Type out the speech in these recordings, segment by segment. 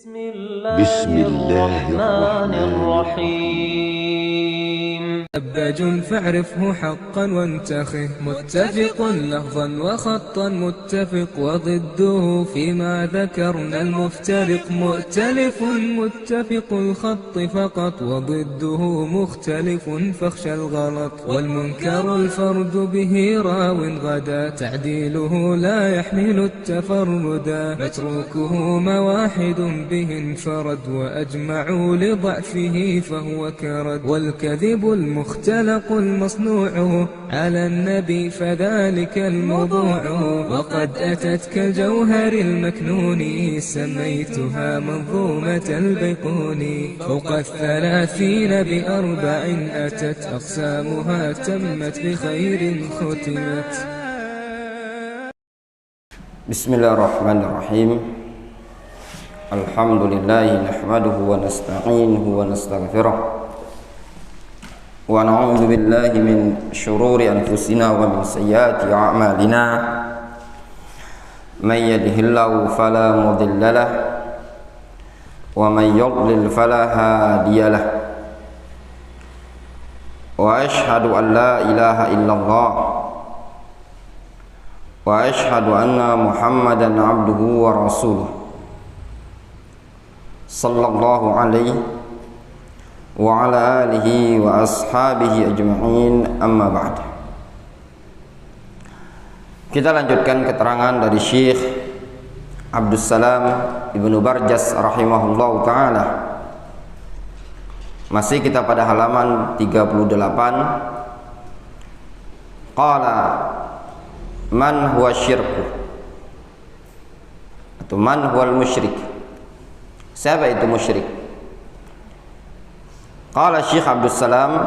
بسم الله الرحمن الرحيم. أبج فاعرفه حقا وانتخه، متفق لفظا وخطا متفق، وضده فيما ذكرنا المفترق، مؤتلف متفق الخط فقط، وضده مختلف فاخشى الغلط، والمنكر الفرد به راو غدا، تعديله لا يحمل التفردا، متروكه مواحد به انفرد، وأجمعوا لضعفه فهو كرد، والكذب المختلق المصنوع على النبي فذلك الموضوع، وقد أتت كالجوهر المكنون سميتها منظومة البيقوني، فوق 30 بأربع أتت أقسامها تمت بخير ختمت. بسم الله الرحمن الرحيم. الحمد لله نحمده ونستعينه ونستغفره ونعوذ بالله من شرور أنفسنا ومن سيئات أعمالنا، من يهده الله فلا مضل له ومن يضلل فلا هادي له، وأشهد أن لا إله إلا الله وأشهد أن محمدا عبده ورسوله صلى الله عليه وعلى آله وأصحابه أجمعين. Amma ba'd. Kita lanjutkan keterangan dari Syekh Abdus Salam Ibnu Barjas rahimahullahu ta'ala. Masih kita pada halaman 38. Qala man huwa syirku, atau man huwal musyrik. Siapa itu musyrik? Qala Syekh Abdus Salam,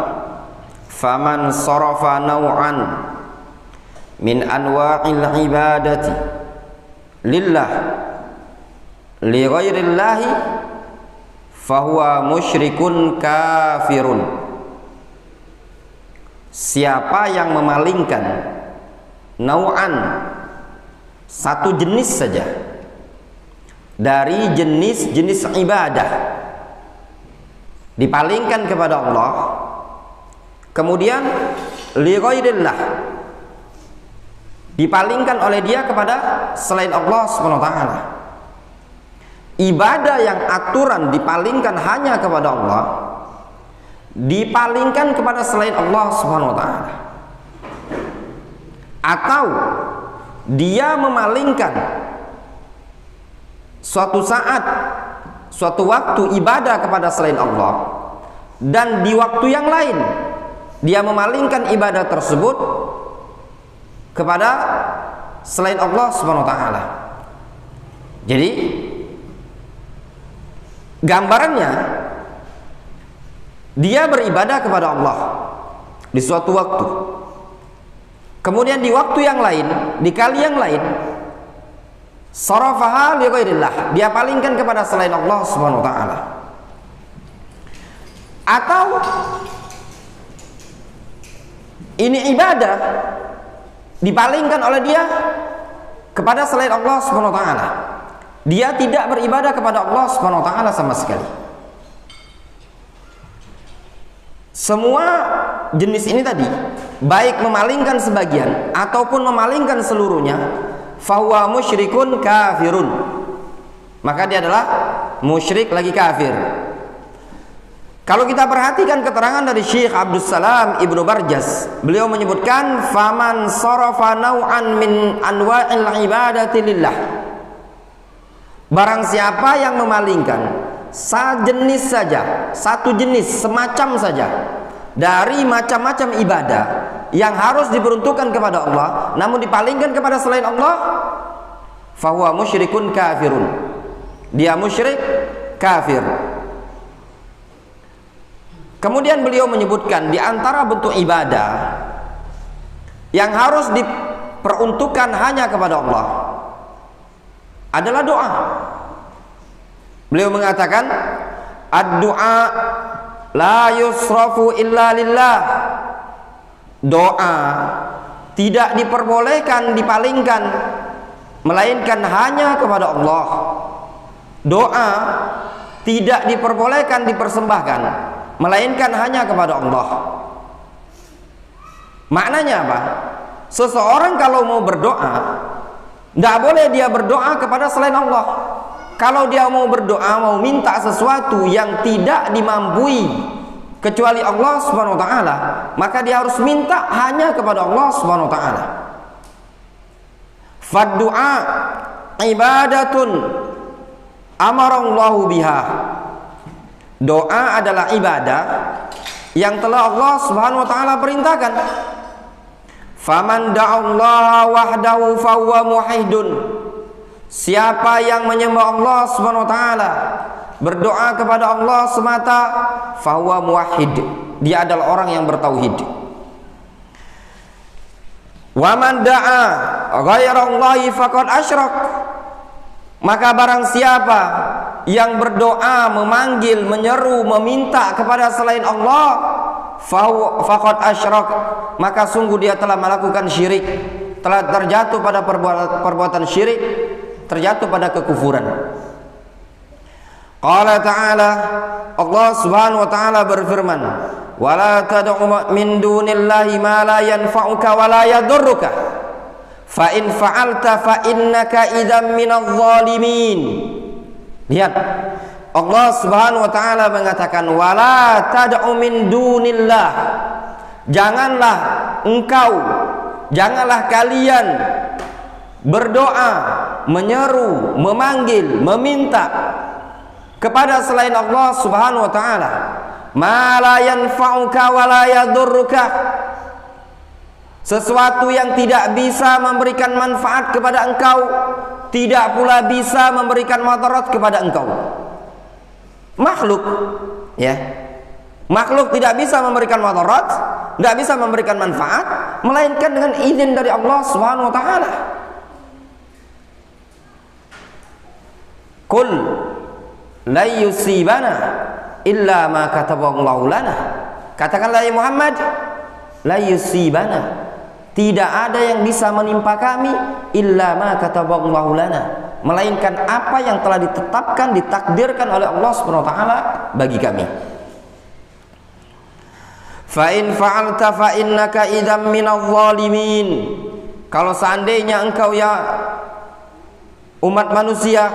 faman sarafa naw'an min anwa'il ibadati lillah li ghairillahi fahuwa musyrikun kafirun. Siapa yang memalingkan naw'an, satu jenis saja dari jenis-jenis ibadah, dipalingkan kepada Allah, kemudian li ghairillah, dipalingkan oleh dia kepada selain Allah SWT. Ibadah yang aturan dipalingkan hanya kepada Allah, dipalingkan kepada selain Allah SWT. Atau dia memalingkan suatu saat, suatu waktu ibadah kepada selain Allah, dan di waktu yang lain dia memalingkan ibadah tersebut kepada selain Allah SWT. Jadi gambarannya, dia beribadah kepada Allah di suatu waktu, kemudian di waktu yang lain, di kali yang lain, sarafaha li ghairillah, dia palingkan kepada selain Allah Subhanahu wa taala. Atau ini ibadah dipalingkan oleh dia kepada selain Allah Subhanahu wa taala. Dia tidak beribadah kepada Allah Subhanahu wa taala sama sekali. Semua jenis ini tadi, baik memalingkan sebagian ataupun memalingkan seluruhnya, fahuwa musyrikun kafirun, maka dia adalah musyrik lagi kafir. Kalau kita perhatikan keterangan dari Syekh Abdus Salam Ibnu Barjas, beliau menyebutkan faman sarafa naw'an min anwa'il ibadati lillah, barang siapa yang memalingkan sejenis saja, satu jenis, semacam saja dari macam-macam ibadah yang harus diperuntukkan kepada Allah namun dipalingkan kepada selain Allah, fahuwa musyrikun kafirun, dia musyrik kafir. Kemudian beliau menyebutkan di antara bentuk ibadah yang harus diperuntukkan hanya kepada Allah adalah doa. Beliau mengatakan ad-du'a la yusrafu illa lillah, doa tidak diperbolehkan dipalingkan melainkan hanya kepada Allah. doa tidak diperbolehkan dipersembahkan melainkan hanya kepada Allah. Maknanya apa? Seseorang kalau mau berdoa, tidak boleh dia berdoa kepada selain Allah. Kalau dia mau berdoa, mau minta sesuatu yang tidak dimampui kecuali Allah Subhanahu wa taala, maka dia harus minta hanya kepada Allah Subhanahu wa taala. Fad-du'a ibadatun amarallahu biha. Doa adalah ibadah yang telah Allah Subhanahu wa taala perintahkan. Faman da'allaha wahdahu fahuwa muwahhidun. Siapa yang menyembah Allah Subhanahu wa taala, berdoa kepada Allah semata, fahuwa muwahhid, dia adalah orang yang bertauhid. Wa man da'a ghairallahi faqad asyrak. Maka barang siapa yang berdoa, memanggil, menyeru, meminta kepada selain Allah, faqad asyrak, maka sungguh dia telah melakukan syirik, telah terjatuh pada perbuatan syirik, terjatuh pada kekufuran. Qala ta'ala, Allah Subhanahu wa ta'ala berfirman, wala tad'u min dunillahi ma la yanfa'uka wa la yadurruka fa in fa'alta fa innaka idzam minadh dhalimin. Lihat, Allah Subhanahu wa ta'ala mengatakan wala tad'u min dunillah. Janganlah engkau, janganlah kalian berdoa, menyeru, memanggil, meminta kepada selain Allah Subhanahu wa ta'ala ma la yanfa'uka wa la yadurruka, sesuatu yang tidak bisa memberikan manfaat kepada engkau, tidak pula bisa memberikan madarat kepada engkau. Makhluk, ya, makhluk tidak bisa memberikan madarat, tidak bisa memberikan manfaat melainkan dengan izin dari Allah Subhanahu wa ta'ala. Qul la yusibana illa ma kataballahu lana. Katakanlah ya Muhammad, la yusibana, tidak ada yang bisa menimpa kami illa ma kataballahu lana, melainkan apa yang telah ditetapkan, ditakdirkan oleh Allah Subhanahu wa taala bagi kami. Fa in fa'alta fa innaka idzam minadh dhalimin. Kalau seandainya engkau ya umat manusia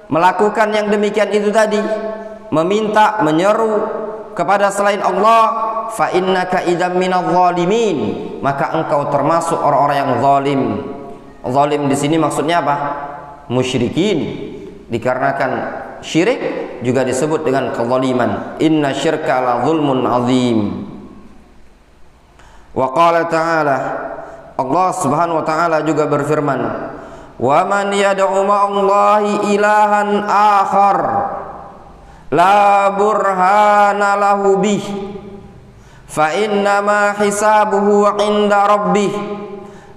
melakukan yang demikian itu tadi, meminta, menyeru kepada selain Allah, fa innaka idzam minadh dhalimin, maka engkau termasuk orang-orang yang zalim. Zalim di sini maksudnya apa? Musyrikin. Dikarenakan syirik juga disebut dengan kezaliman. Inna syirka la zulmun azim. Wa qala ta'ala, Allah Subhanahu wa ta'ala juga berfirman, wa man yad'u ma'allahi ilahan akhar la burhana lahu bih fa innama hisabuhu 'inda rabbih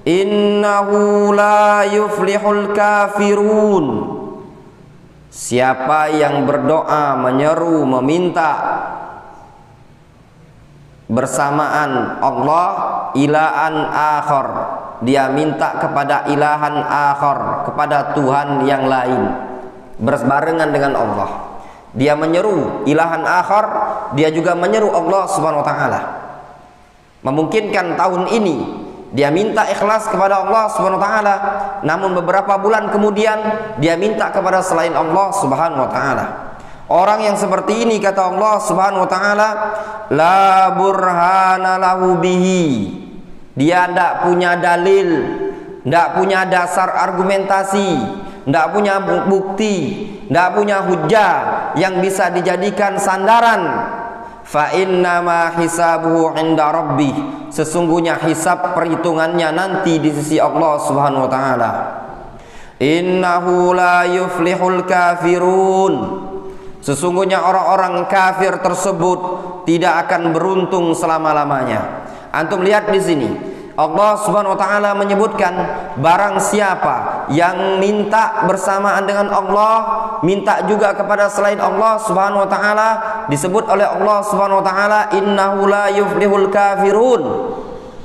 innahu la yuflihul kafirun. Siapa yang berdoa, menyeru, meminta bersamaan Allah ilahan akhar, dia minta kepada ilahan akhar, kepada Tuhan yang lain berbarengan dengan Allah. Dia menyeru ilahan akhar, dia juga menyeru Allah Subhanahu wa taala. Memungkinkan tahun ini dia minta ikhlas kepada Allah Subhanahu wa taala, namun beberapa bulan kemudian dia minta kepada selain Allah Subhanahu wa taala. Orang yang seperti ini, kata Allah Subhanahu wa taala, la burhana lahu bihi, dia tidak punya dalil, tidak punya dasar argumentasi, tidak punya bukti, tidak punya hujjah yang bisa dijadikan sandaran. Fa innama hisabuhu 'inda rabbih, sesungguhnya hisab perhitungannya nanti di sisi Allah Subhanahu wa taala. Innahu la yuflihul kafirun, sesungguhnya orang-orang kafir tersebut tidak akan beruntung selama-lamanya. Antum lihat di sini, Allah Subhanahu wa taala menyebutkan barang siapa yang minta bersamaan dengan Allah, minta juga kepada selain Allah Subhanahu wa taala, disebut oleh Allah Subhanahu wa taala innahu la yuflihul kafirun.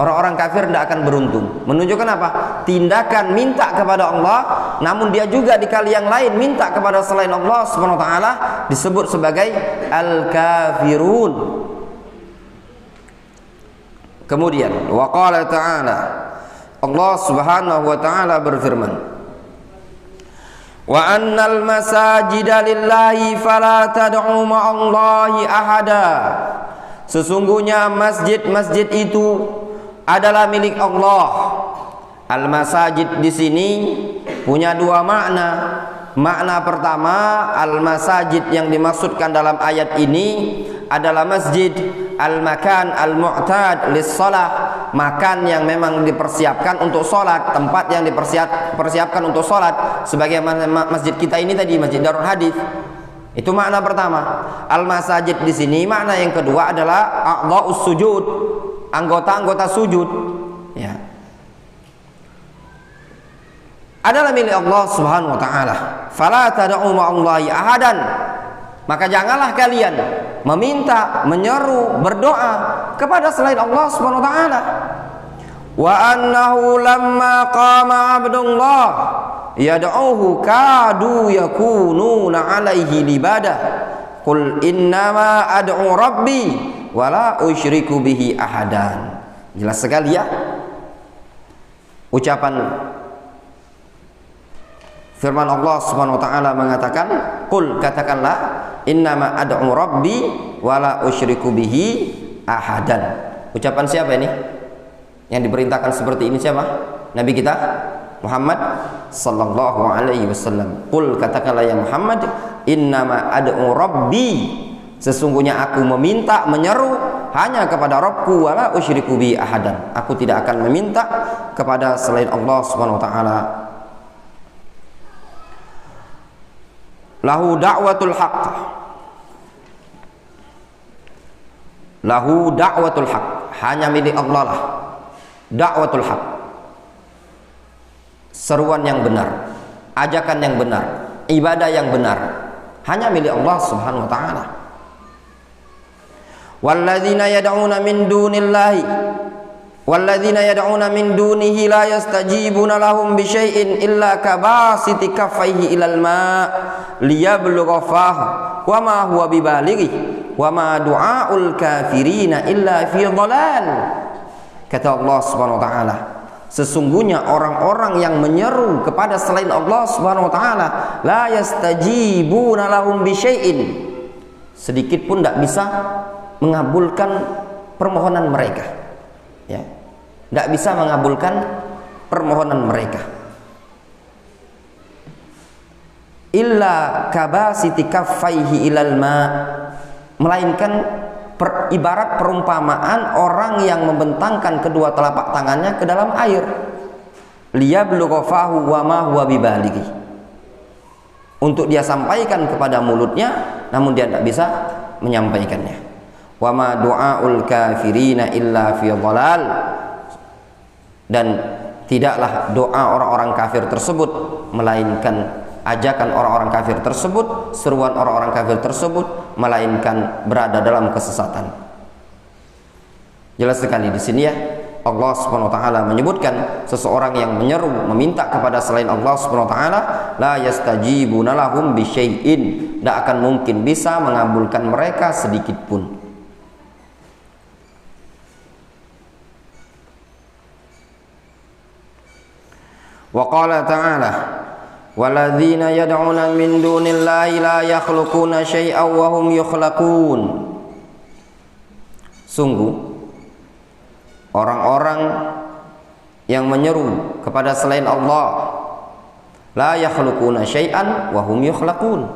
Orang-orang kafir tidak akan beruntung. Menunjukkan apa? Tindakan minta kepada Allah, namun dia juga di kali yang lain minta kepada selain Allah Subhanahu wa taala disebut sebagai al-kafirun. Kemudian wa qala ta'ala, Allah Subhanahu wa taala berfirman, wa annal masajida lillahi fala tad'u ma'allahi ahada. Sesungguhnya masjid-masjid itu adalah milik Allah. Al-masajid di sini punya dua makna. Makna pertama, al-masajid yang dimaksudkan dalam ayat ini adalah masjid al-makan al-mu'tad lis-shalah, makan yang memang dipersiapkan untuk sholat, tempat yang dipersiapkan untuk sholat, sebagaimana masjid kita ini tadi, Masjid Darul Hadits. Itu makna pertama. Al-masajid di sini makna yang kedua adalah a'dha'us sujud, anggota-anggota sujud, ya, adalah milik Allah Subhanahu wa taala. Fala tad'u ma'allahi ahadan. Maka janganlah kalian meminta, menyeru, berdoa kepada selain Allah Subhanahu wa taala. Wa annahu lamma qama 'abdullah yad'uhu kadu yakununa 'alaihi libadah. Qul innama ad'u rabbi wala usyriku bihi ahadan. Jelas sekali ya ucapan firman Allah Subhanahu wa taala mengatakan, qul, katakanlah, innama ad'u rabbi wala usyriku bihi ahadan. Ucapan siapa ini? Yang diperintahkan seperti ini siapa? Nabi kita Muhammad sallallahu alaihi wasallam. Qul, katakanlah ya Muhammad, innama ad'u rabbi, sesungguhnya aku meminta, menyeru hanya kepada Rabbku, wala usyriku bihi ahadan. Aku tidak akan meminta kepada selain Allah Subhanahu wa taala. Lahu da'watul haq, lahu da'watul haq, hanya milik Allah lah da'watul haq, seruan yang benar, ajakan yang benar, ibadah yang benar, hanya milik Allah Subhanahu wa taala. Walladzina yad'una min dunillahi, walladzina yad'una min dunihi la yastajibuna lahum bi syai'in illa kabasiti kaffaihi ilal ma' liyablugha fahu wa ma huwa bibalighi wa ma du'aul kafirina illa fi dhalal. Kata Allah Subhanahu wa taala, sesungguhnya orang-orang yang menyeru kepada selain Allah Subhanahu wa taala la yastajibuna lahum bi syai'in, sedikit pun tidak bisa mengabulkan permohonan mereka, ya, tidak bisa mengabulkan permohonan mereka. Illa kabasiti kaffaihi ilal ma, melainkan ibarat perumpamaan orang yang membentangkan kedua telapak tangannya ke dalam air. Liyablugha fahu wa ma huwa bibalighi, untuk dia sampaikan kepada mulutnya namun dia tidak bisa menyampaikannya. Wa ma du'aul kafirina illa fi dhalal, dan tidaklah doa orang-orang kafir tersebut melainkan ajakan orang-orang kafir tersebut, seruan orang-orang kafir tersebut melainkan berada dalam kesesatan. Jelas sekali di sini ya, Allah Subhanahu wa taala menyebutkan seseorang yang menyeru, meminta kepada selain Allah Subhanahu wa taala, la yastajibuna lahum bi syai'in, tidak akan mungkin bisa mengabulkan mereka sedikit pun. Wa qala ta'ala, walladzina yad'una min dunillahi la yakhluquna syai'an wa hum yukhlaqun. Sungguh orang-orang yang menyeru kepada selain Allah, la yakhluquna syai'an wa hum yukhlaqun,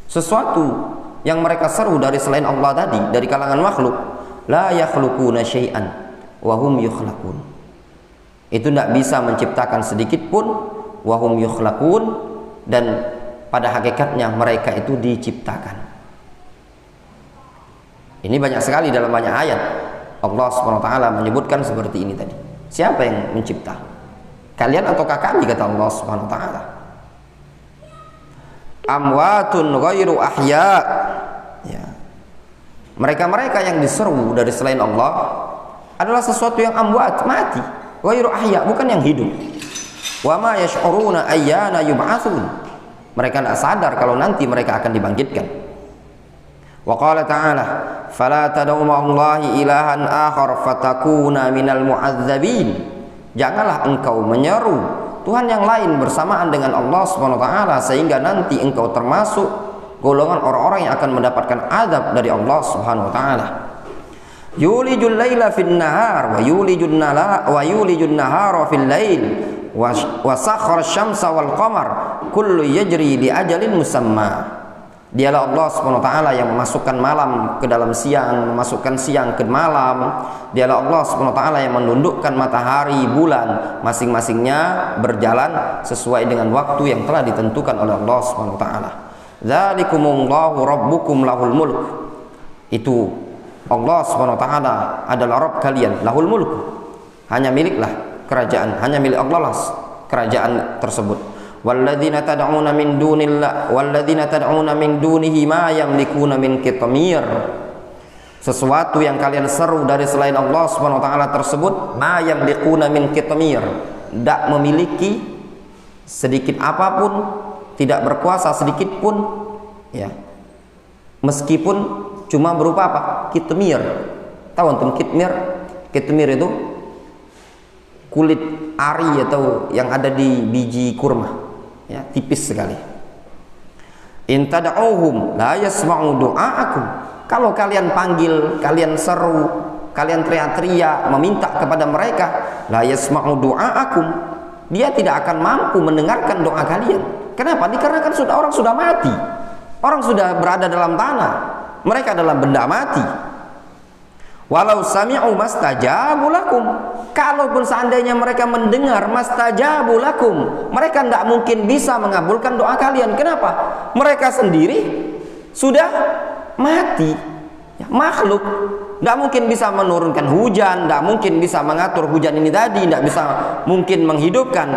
sesuatu yang mereka seru dari selain Allah tadi, dari kalangan makhluk, la yakhluquna syai'an wa hum yukhlaqun, itu tidak bisa menciptakan sedikit pun, wahum yukhlaqun, dan pada hakikatnya mereka itu diciptakan. Ini banyak sekali dalam banyak ayat Allah Subhanahu wa taala menyebutkan seperti ini tadi. Siapa yang mencipta? Kalian ataukah kami, kata Allah Subhanahu wa taala. Amwatun ghairu ahya, ya. Mereka-mereka yang diseru dari selain Allah adalah sesuatu yang amwat, mati, ghairu ahya, bukan yang hidup. Wa ma yash'uruna ayyana yub'atsun. Mereka tidak sadar kalau nanti mereka akan dibangkitkan. Wa qala ta'ala, fala tad'u ma'allahi ilahan akhar fatakuna minal mu'adzabin. Janganlah engkau menyeru Tuhan yang lain bersamaan dengan Allah Subhanahu wa taala sehingga nanti engkau termasuk golongan orang-orang yang akan mendapatkan azab dari Allah Subhanahu wa taala. Yulijul laila fin nahar wa yulijun nahara fil lail wa sakhkhara asy-syamsa wal qamar kullu yajri li ajalin musamma. Dialah Allah Subhanahu wa taala yang memasukkan malam ke dalam siang, memasukkan siang ke malam. Dialah Allah Subhanahu wa taala yang menundukkan matahari, bulan, masing-masingnya berjalan sesuai dengan waktu yang telah ditentukan oleh Allah Subhanahu wa taala. Dzalikumullahu rabbukum lahul mulk. Itu Allah Subhanahu wa taala adalah Rabb kalian, lahul mulk. Hanya miliklah kerajaan, hanya milik Allah lah kerajaan tersebut. Walladzina tad'una min dunillah walladzina tad'una min dunihi ma yamlikuna min qitmir. Sesuatu yang kalian seru dari selain Allah Subhanahu wa taala tersebut, ma yamlikuna min qitmir, tidak memiliki sedikit apapun, tidak berkuasa sedikit pun, ya. Meskipun cuma berupa apa? Qitmir. Tahu antum qitmir? Qitmir itu kulit ari atau yang ada di biji kurma. Ya, tipis sekali. In tad'uhum la yasma'u du'aakum. Kalau kalian panggil, kalian seru, kalian teriak-teriak meminta kepada mereka, la yasma'u du'aakum, dia tidak akan mampu mendengarkan doa kalian. Kenapa? Dikarenakan orang sudah mati. Orang sudah berada dalam tanah. Mereka adalah benda mati. Walau sami'u mastajabu lakum. Kalaupun seandainya mereka mendengar, mastajabu lakum, mereka tidak mungkin bisa mengabulkan doa kalian. Kenapa? Mereka sendiri sudah mati, ya, makhluk. Tidak mungkin bisa menurunkan hujan, tidak mungkin bisa mengatur hujan ini tadi, tidak bisa mungkin menghidupkan.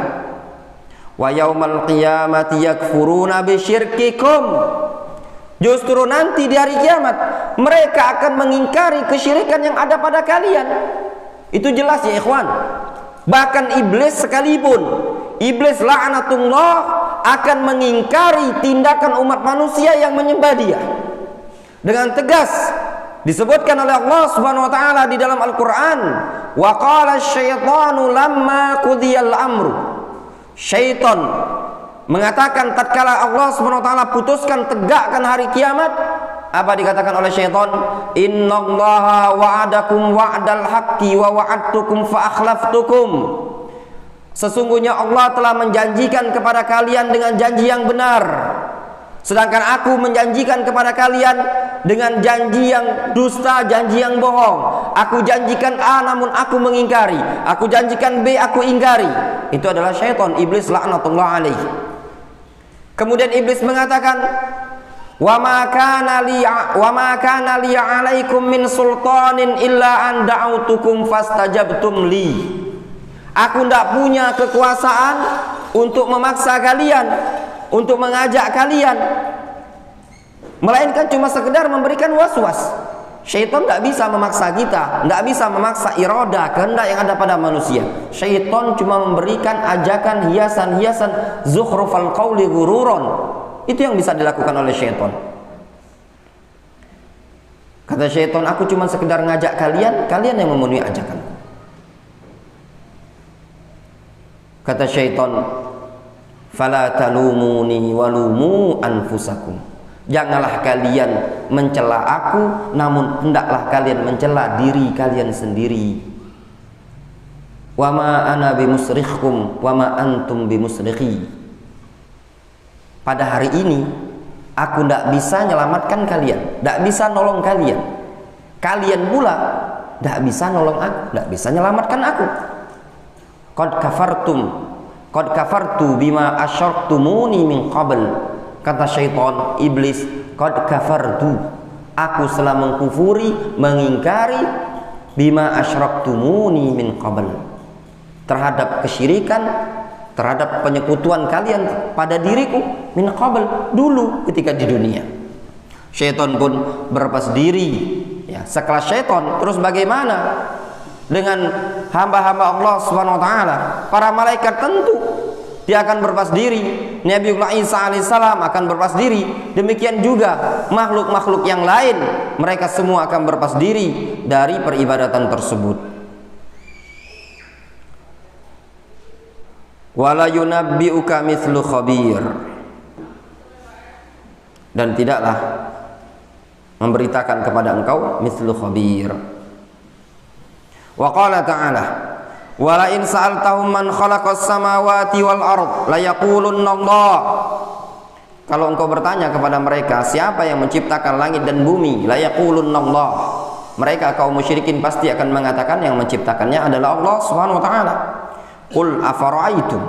Wa yaumal qiyamati yakfuruna bisyirkikum. Justru nanti di hari kiamat mereka akan mengingkari kesyirikan yang ada pada kalian. Itu jelas ya ikhwan. Bahkan iblis sekalipun, iblis la'natullah, akan mengingkari tindakan umat manusia yang menyembah dia. Dengan tegas disebutkan oleh Allah Subhanahu wa taala di dalam Al-Qur'an, wa qala asyaitanu lamma qudiyal amru. Syaitan mengatakan tatkala Allah Subhanahu wa taala putuskan tegakkan hari kiamat, apa dikatakan oleh syaitan? Innallaha wa'adakum wa'dal haqqi wa wa'adtukum fa akhlaftukum. Sesungguhnya Allah telah menjanjikan kepada kalian dengan janji yang benar, sedangkan aku menjanjikan kepada kalian dengan janji yang dusta, janji yang bohong. Aku janjikan A namun aku mengingkari, aku janjikan B aku ingkari. Itu adalah syaitan, iblis laknatullah alaih. Kemudian iblis mengatakan, wa ma kana li alaikum min sultanin illa an da'autukum fastajabtum li. Aku tidak punya kekuasaan untuk memaksa kalian, untuk mengajak kalian, melainkan cuma sekedar memberikan was-was. Syaitan tidak bisa memaksa kita, tidak bisa memaksa iradah, kehendak yang ada pada manusia. Syaitan cuma memberikan ajakan, hiasan-hiasan, zukhrufal qawli ghururon. Itu yang bisa dilakukan oleh syaitan. Kata syaitan, aku cuma sekedar ngajak kalian, kalian yang memenuhi ajakanku. Kata syaitan, fala talumuni walumu anfusakum. Janganlah kalian mencela aku, namun hendaklah kalian mencela diri kalian sendiri. Wa ma ana bimusrikhkum wa ma antum bimusrikhi. Pada hari ini aku tidak bisa menyelamatkan kalian, tidak bisa nolong kalian. Kalian pula tidak bisa nolong aku, tidak bisa menyelamatkan aku. Qad kafartu bima asyraktumuni min qabl. Kata syaitan, iblis, qad kafartu, aku telah mengkufuri, mengingkari, bima asyraktumuni min qabl, terhadap kesyirikan, terhadap penyekutuan kalian pada diriku, min qabl, dulu ketika di dunia. Syaitan pun berlepas diri, ya, sekelas syaitan. Terus bagaimana? dengan hamba-hamba Allah Subhanahu wa taala. Para malaikat tentu dia akan berlepas diri, Nabiullah Isa alaihissalam akan berlepas diri, demikian juga makhluk-makhluk yang lain, mereka semua akan berlepas diri dari peribadatan tersebut. Wala yunabbi'uka mithlu khabir, dan tidaklah memberitakan kepada engkau mithlu khabir. Wa qala ta'ala wala in sa'altahum man khalaqas samawati wal ard la yaqulunna Allah. Kalau engkau bertanya kepada mereka siapa yang menciptakan langit dan bumi, la yaqulunna Allah, mereka kaum musyrikin pasti akan mengatakan yang menciptakannya adalah Allah Subhanahu wa taala. Qul afara'aitum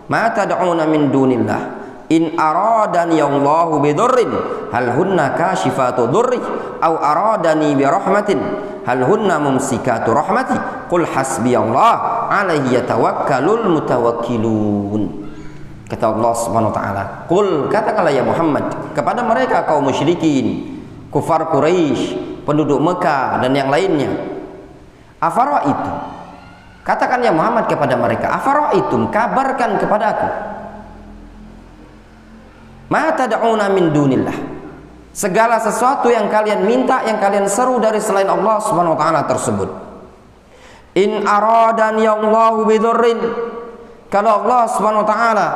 ma tad'una min dunillah in aradani Allahu bidurrin hal hunna kashifatu durri aw aradani bi rahmatin hal hunna mumsikatu rahmati qul hasbiyallah alaihi yatawakkalul mutawakkilun. Kata Allah Subhanahu wa taala, qul, katakanlah ya Muhammad kepada mereka kaum musyrikin, kufar Quraisy, penduduk Mekah dan yang lainnya, afara'aitum, katakan ya Muhammad kepada mereka, afara'aitum, kabarkan kepada aku, ma tad'una min dunillah, segala sesuatu yang kalian minta, yang kalian seru dari selain Allah Subhanahu wa taala tersebut. In aradani Allahu bidurrin, kalau Allah Subhanahu wa taala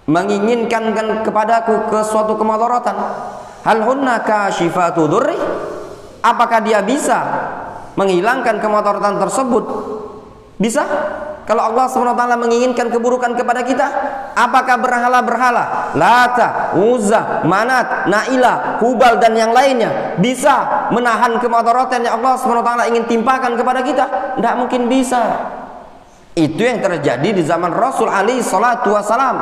menginginkan kepadaku ke suatu kemudaratan, hal hunna kashifatu durri, apakah dia bisa menghilangkan kemudaratan tersebut? Bisa? Kalau Allah SWT menginginkan keburukan kepada kita, apakah berhala-berhala Lata, Uzza, Manat, Na'ilah, Hubal dan yang lainnya bisa menahan kemudaratan yang Allah SWT ingin timpakan kepada kita? Tidak mungkin bisa. Itu yang terjadi di zaman Rasul alaihi salatu wassalam.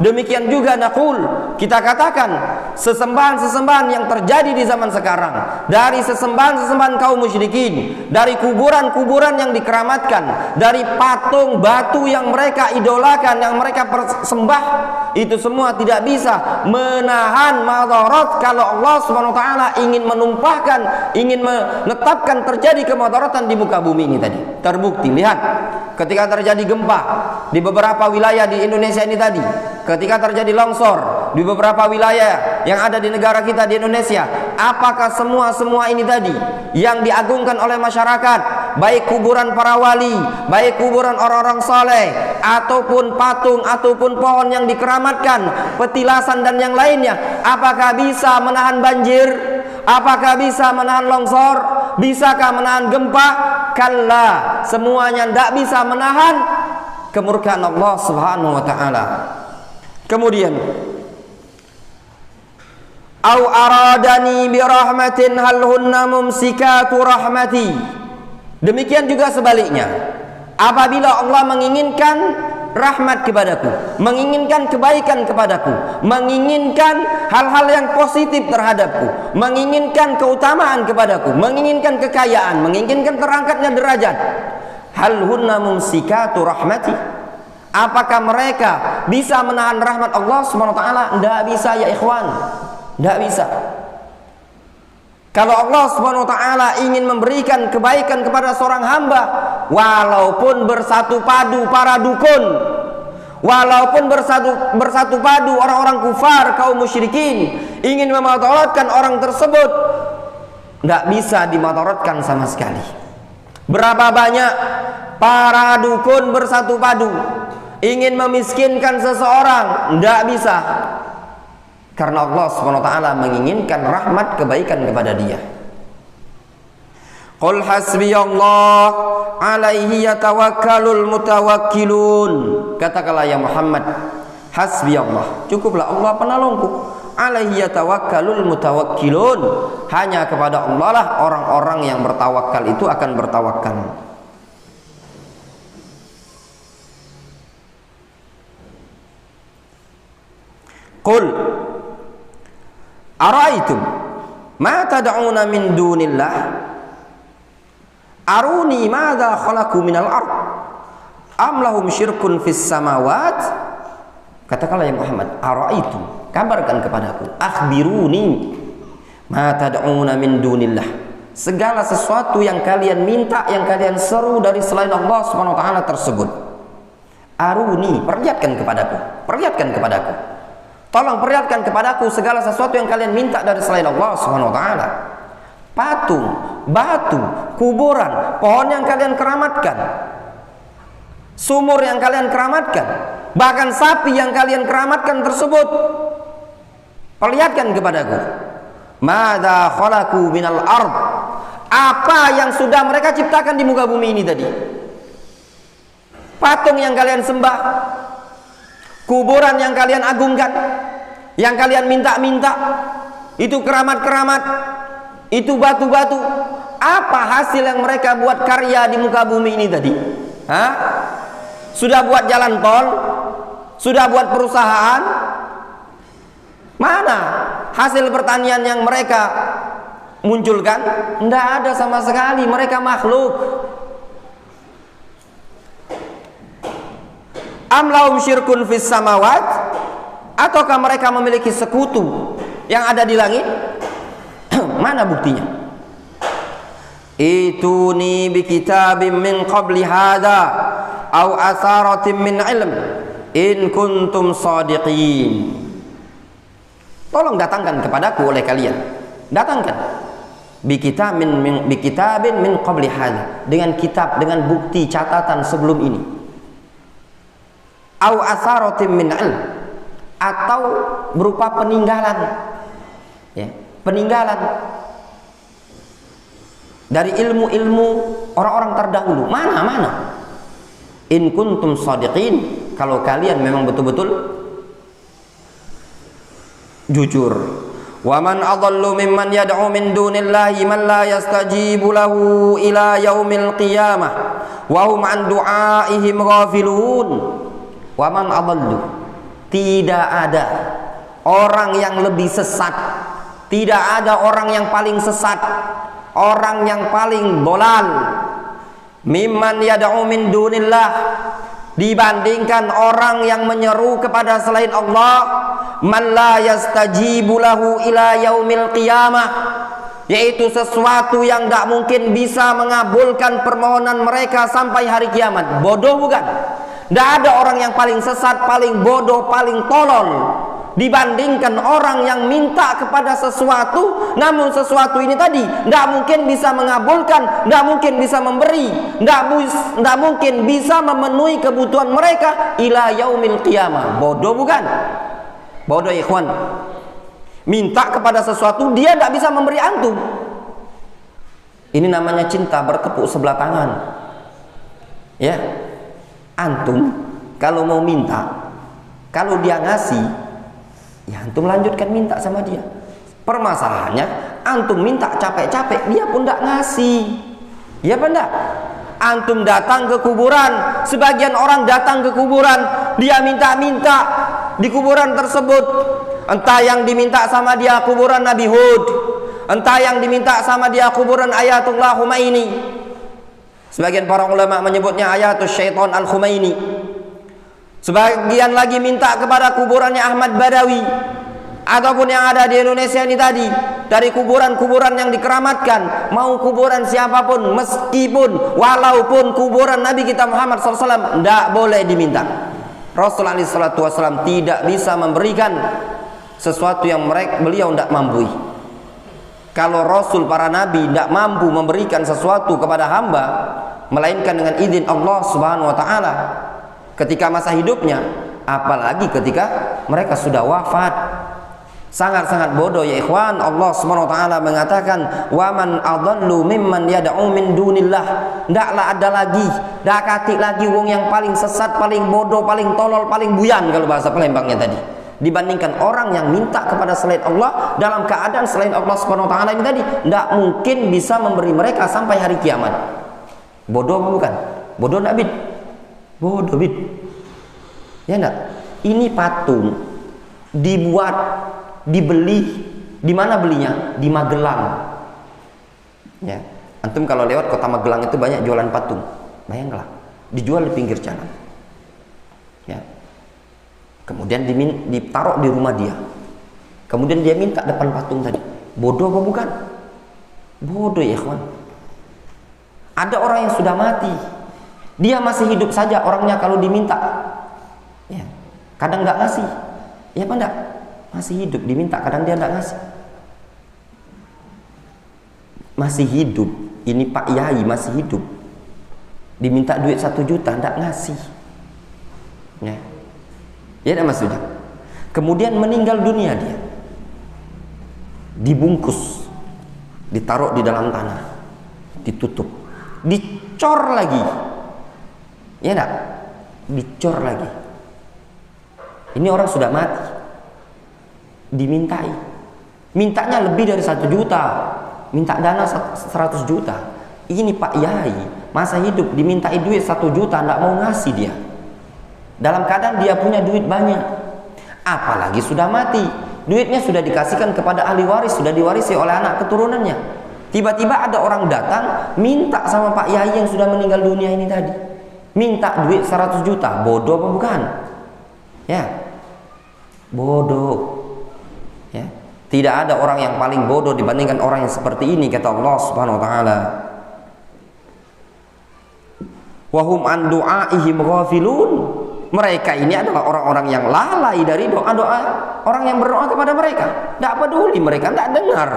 Demikian juga naqul, kita katakan sesembahan-sesembahan yang terjadi di zaman sekarang, dari sesembahan-sesembahan kaum musyrikin, dari kuburan-kuburan yang dikeramatkan, dari patung batu yang mereka idolakan, yang mereka persembah, itu semua tidak bisa menahan madarat kalau Allah Subhanahu wa taala ingin menumpahkan, ingin menetapkan terjadi kemudaratan di muka bumi ini tadi. Terbukti, lihat ketika terjadi gempa di beberapa wilayah di Indonesia ini tadi, ketika terjadi longsor di beberapa wilayah yang ada di negara kita di Indonesia, apakah semua ini tadi yang diagungkan oleh masyarakat, baik kuburan para wali, baik kuburan orang-orang saleh, ataupun patung, ataupun pohon yang dikeramatkan, petilasan dan yang lainnya, apakah bisa menahan banjir? Apakah bisa menahan longsor? Bisakah menahan gempa? Kalla, semuanya tidak bisa menahan kemurkaan Allah Subhanahu wa taala. Kemudian, au aradani bi rahmatin hal hunna mumsikatu rahmati. Demikian juga sebaliknya, apabila Allah menginginkan rahmat kepadaku, menginginkan kebaikan kepadaku, menginginkan hal-hal yang positif terhadapku, menginginkan keutamaan kepadaku, menginginkan kekayaan, menginginkan terangkatnya derajat, hal hunna mumsikatu rahmati, apakah mereka bisa menahan rahmat Allah Subhanahu wa taala? Tidak bisa ya ikhwan, tidak bisa. Kalau Allah Subhanahu wa taala ingin memberikan kebaikan kepada seorang hamba, walaupun bersatu padu para dukun, walaupun bersatu padu orang-orang kufar kaum musyrikin ingin memadaratkan orang tersebut, tidak bisa dimadaratkan sama sekali. Berapa banyak para dukun bersatu padu ingin memiskinkan seseorang, tidak bisa. Karena Allah SWT menginginkan rahmat kebaikan kepada dia. Qul hasbiyallah alaihi yatawakkalul mutawakkilun. Katakanlah ya Muhammad, hasbiyallah, cukuplah Allah penolongku, alaihi yatawakkalul mutawakkilun, hanya kepada Allah lah orang-orang yang bertawakal itu akan bertawakal. Qul ara'aitum ma tad'una min dunillah aruni madza khalaqu minal ard am lahum syirkun fis samawat. Katakanlah ya Muhammad, ara'aitum, kabarkan kepadaku, akhbiruni ma tad'una min dunillah, segala sesuatu yang kalian minta, yang kalian seru dari selain Allah Subhanahu wa taala tersebut. Aruni, perlihatkan kepadaku. Tolong perlihatkan kepadaku segala sesuatu yang kalian minta dari selain Allah Subhanahu wa taala. Patung, batu, kuburan, pohon yang kalian keramatkan, sumur yang kalian keramatkan, bahkan sapi yang kalian keramatkan tersebut, perlihatkan kepadaku. Madza khalaqu minal ard, apa yang sudah mereka ciptakan di muka bumi ini tadi. Patung yang kalian sembah, kuburan yang kalian agungkan, yang kalian minta-minta, itu keramat-keramat, itu batu-batu, apa hasil yang mereka buat karya di muka bumi ini tadi? Hah? Sudah buat jalan tol, sudah buat perusahaan, mana hasil pertanian yang mereka munculkan? Tidak ada sama sekali, mereka makhluk. Am lahum syirkun fis samawat, ataukah mereka memiliki sekutu yang ada di langit? Mana buktinya? Ituni bi kitabim min qabli hadza au asaratin min ilm in kuntum shadiqin. Tolong datangkan kepadaku oleh kalian. Datangkan bi kitabin min qabli hadza, dengan kitab, dengan bukti catatan sebelum ini. Au asaratin min ilm, atau berupa peninggalan, ya, peninggalan dari ilmu-ilmu orang-orang terdahulu. Mana? In kuntum shadiqin, kalau kalian memang betul-betul jujur. Wa man adallu mimman yad'u min dunillahi man la yastajibu lahu ila yaumil qiyamah wa hum an du'aihim ghafilun. Wa man adallu, tidak ada orang yang lebih sesat, tidak ada orang yang paling sesat, orang yang paling dolal, mimman yad'u min dunillah, dibandingkan orang yang menyeru kepada selain Allah, man la yastajibu lahu ila yaumil qiyamah, yaitu sesuatu yang tidak mungkin bisa mengabulkan permohonan mereka sampai hari kiamat. Bodoh bukan? Tidak ada orang yang paling sesat, paling bodoh, paling tolol dibandingkan orang yang minta kepada sesuatu, namun sesuatu ini tadi tidak mungkin bisa mengabulkan, tidak mungkin bisa memberi, tidak mungkin bisa memenuhi kebutuhan mereka ila yaumil qiyamah. Bodoh bukan? Bodoh ikhwan. Minta kepada sesuatu dia tidak bisa memberi antum. Ini namanya cinta bertepuk sebelah tangan. Ya, antum kalau mau minta, kalau dia ngasih, ya antum lanjutkan minta sama dia. Permasalahannya antum minta capek-capek, dia pun tidak ngasih. Ya benar. Antum datang ke kuburan, sebagian orang datang ke kuburan, dia minta-minta di kuburan tersebut. Entah yang diminta sama dia kuburan Nabi Hud, entah yang diminta sama dia kuburan Ayatullah Khomeini. Sebagian para ulama menyebutnya Ayatul Syaitan Al-Khomeini. Sebagian lagi minta kepada kuburannya Ahmad Badawi, ataupun yang ada di Indonesia ini tadi, dari kuburan-kuburan yang dikeramatkan, mau kuburan siapapun, meskipun walaupun kuburan Nabi kita Muhammad SAW, tidak boleh diminta. Rasulullah SAW tidak bisa memberikan sesuatu yang beliau tidak mampu. Kalau Rasul, para Nabi tidak mampu memberikan sesuatu kepada hamba melainkan dengan izin Allah Subhanahu wa taala ketika masa hidupnya, apalagi ketika mereka sudah wafat. Sangat-sangat bodoh ya ikhwan. Allah Subhanahu wa taala mengatakan, "Wa man adallu mimman yad'u min dunillah." Ndaklah ada lagi, dak katik lagi wong yang paling sesat, paling bodoh, paling tolol, paling buyan kalau bahasa Palembangnya tadi, dibandingkan orang yang minta kepada selain Allah dalam keadaan selain Allah Subhanahu wa taala ini tadi tidak mungkin bisa memberi mereka sampai hari kiamat. Bodoh bukan? Bodoh enggak, Bid? Bodoh, Bid. Ya enggak? Ini patung dibuat, dibeli. Di mana belinya? Di Magelang. Ya. Antum kalau lewat kota Magelang itu banyak jualan patung. Bayanglah, dijual di pinggir jalan. Ya. Kemudian ditaruh di rumah dia. Kemudian dia minta depan patung tadi. Bodoh apa bukan? Bodoh ya ikhwan. Ada orang yang sudah mati, dia masih hidup saja orangnya kalau diminta, ya, kadang nggak ngasih, ya apa enggak? Masih hidup diminta, kadang dia nggak ngasih. Masih hidup, ini Pak Yai masih hidup, diminta duit 1 juta nggak ngasih, ya, ya ada maksudnya. Kemudian meninggal dunia dia, dibungkus, ditaruh di dalam tanah, ditutup, dicor lagi, ya enggak? Dicor lagi. Ini orang sudah mati, dimintai, mintanya lebih dari 1 juta, minta dana 100 juta. Ini Pak Yai masa hidup dimintai duit 1 juta, enggak mau ngasih dia, dalam keadaan dia punya duit banyak. Apalagi sudah mati, duitnya sudah dikasihkan kepada ahli waris, sudah diwarisi oleh anak keturunannya. Tiba-tiba ada orang datang minta sama Pak Yai yang sudah meninggal dunia ini tadi, minta duit 100 juta. Bodoh apa bukan? Ya, bodoh. Ya, tidak ada orang yang paling bodoh dibandingkan orang yang seperti ini, kata Allah Subhanahu wa taala. Wa hum an du'aihim ghafilun. Mereka ini adalah orang-orang yang lalai dari doa-doa orang yang berdoa kepada mereka. Tidak peduli, mereka tidak dengar.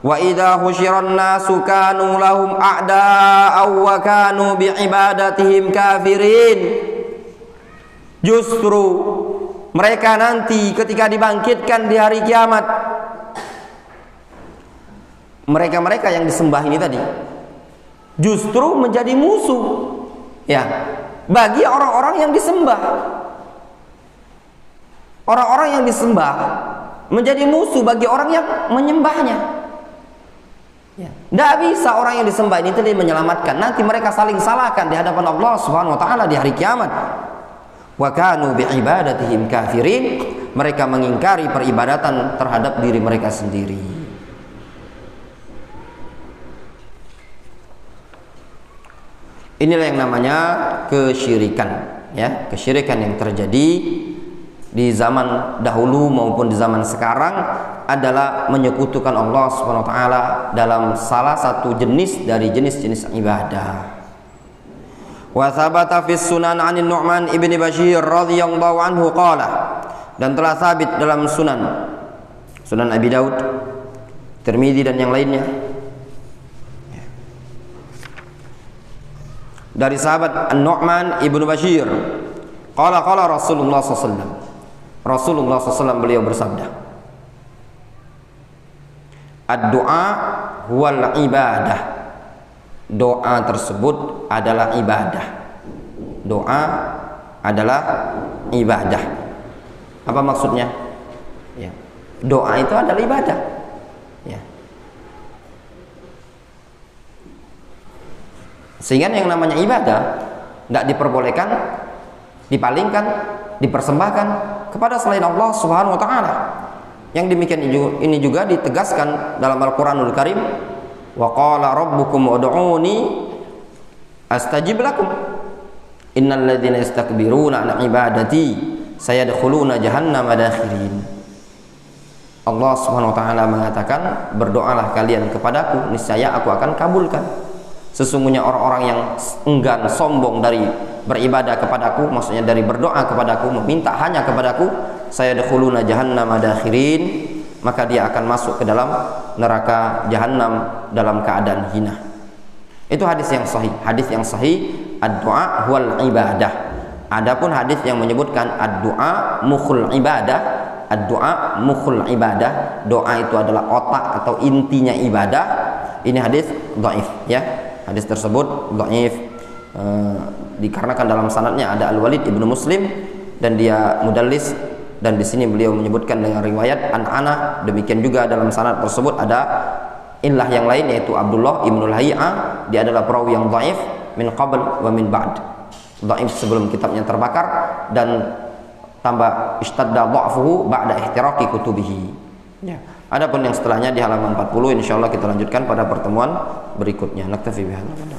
Wa idza husyiran nasu kanu lahum a'da'a wa kanu bi'ibadatihim kafirin. Justru mereka nanti ketika dibangkitkan di hari kiamat, mereka-mereka yang disembah ini tadi justru menjadi musuh, ya, bagi orang-orang yang disembah. Orang-orang yang disembah menjadi musuh bagi orang yang menyembahnya. Ya. Tidak bisa orang yang disembah ini tadi menyelamatkan. Nanti mereka saling salahkan di hadapan Allah Subhanahu wa taala di hari kiamat. Wa kanu bi'ibadatihim kafirin. Mereka mengingkari peribadatan terhadap diri mereka sendiri. Inilah yang namanya kesyirikan, ya, kesyirikan yang terjadi di zaman dahulu maupun di zaman sekarang adalah menyekutukan Allah Subhanahu wa taala dalam salah satu jenis dari jenis-jenis ibadah. Wa thabata fi sunan 'an Nu'man ibni Bashir radhiyallahu anhu qala, dan telah sabit dalam Sunan Abi Daud, Tirmidzi dan yang lainnya dari sahabat An-Nu'man ibnu Bashir, qala Rasulullah SAW, Rasulullah SAW beliau bersabda, ad-du'a huwal ibadah. Doa tersebut adalah ibadah. Doa adalah ibadah. Apa maksudnya? Ya. Doa itu adalah ibadah. Ya. Sehingga yang namanya ibadah tidak diperbolehkan, dipalingkan, dipersembahkan kepada selain Allah Subhanahu wa taala. Yang demikian ini juga ditegaskan dalam Al-Qur'anul Karim, wa qala rabbukum ud'uni astajib lakum innal ladzina yastakbiruna an ibadati sayadkhuluna jahannama dakhirin. Allah Subhanahu wa taala mengatakan, berdoalah kalian kepadaku, niscaya aku akan kabulkan. Sesungguhnya orang-orang yang enggan, sombong dari beribadah kepadaku, maksudnya dari berdoa kepadaku, meminta hanya kepadaku, sayadkhuluna jahannama dakhirin, maka dia akan masuk ke dalam neraka jahanam dalam keadaan hina. Itu hadis yang sahih. Hadis yang sahih, ad-du'a huwal ibadah. Adapun hadis yang menyebutkan ad-du'a mukhul ibadah, ad-du'a mukhul ibadah, doa itu adalah otak atau intinya ibadah, ini hadis dhaif, ya. Hadis tersebut dhaif dikarenakan dalam sanadnya ada Al-Walid ibnu Muslim dan dia mudallis. Dan di sini beliau menyebutkan dengan riwayat an-ana. Demikian juga dalam sanad tersebut ada illah yang lain, yaitu Abdullah ibnu Lahiyah. Dia adalah perawi yang dhaif min qabl wa min ba'd. Dhaif sebelum kitabnya terbakar dan tambah istadda dha'fuhu ba'da ihtiraqi kutubihi. Ya. Adapun yang setelahnya di halaman 40 insyaallah kita lanjutkan pada pertemuan berikutnya. Naktafi bihadza.